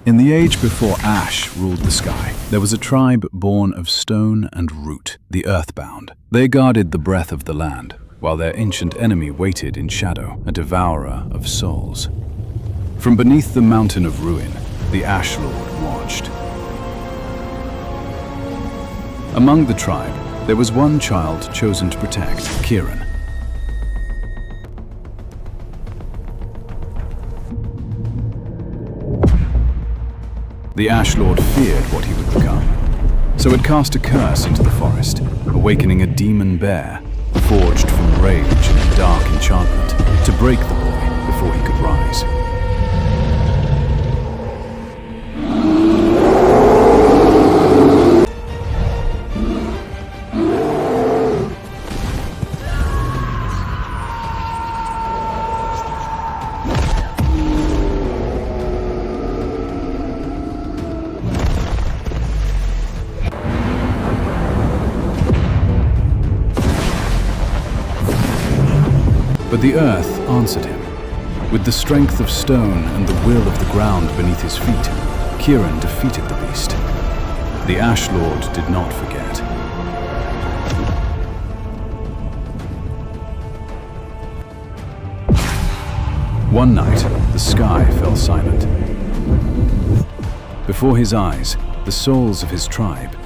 In the age before ash ruled the sky, there was a tribe born of stone and root, the Earthbound. They guarded the breath of the land, while their ancient enemy waited in shadow, a devourer of souls. From beneath the mountain of ruin, the Ash Lord watched. Among the tribe, there was one child chosen to protect, KIRAN. The Ash Lord feared what he would become, so it cast a curse into the forest, awakening a demon bear, forged from rage and dark enchantment, to break the boy before he could rise. But the earth answered him. With the strength of stone and the will of the ground beneath his feet, KIRAN defeated the beast. The Ash Lord did not forget. One night, the sky fell silent. Before his eyes, the souls of his tribe,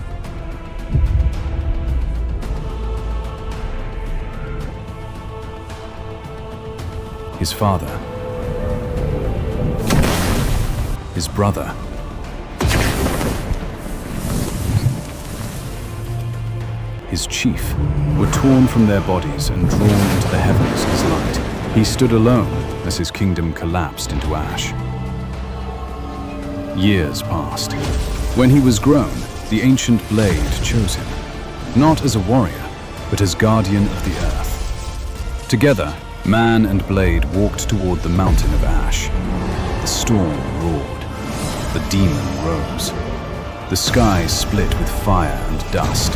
his father, his brother, his chief, were torn from their bodies and drawn into the heavens as light. He stood alone as his kingdom collapsed into ash. Years passed. When he was grown, the ancient blade chose him, not as a warrior, but as guardian of the earth. Together, man and blade walked toward the mountain of ash. The storm roared. The demon rose. The sky split with fire and dust.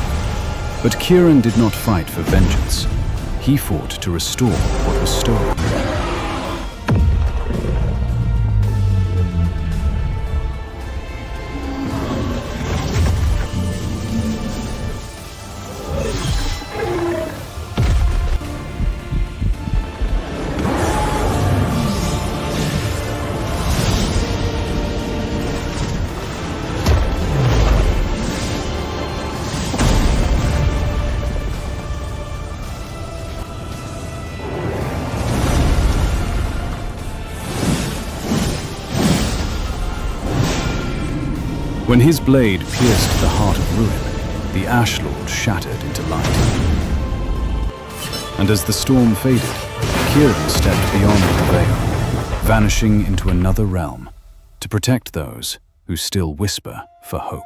But KIRAN did not fight for vengeance. He fought to restore what was stolen. When his blade pierced the heart of ruin, the Ash Lord shattered into light. And as the storm faded, KIRAN stepped beyond the veil, vanishing into another realm to protect those who still whisper for hope.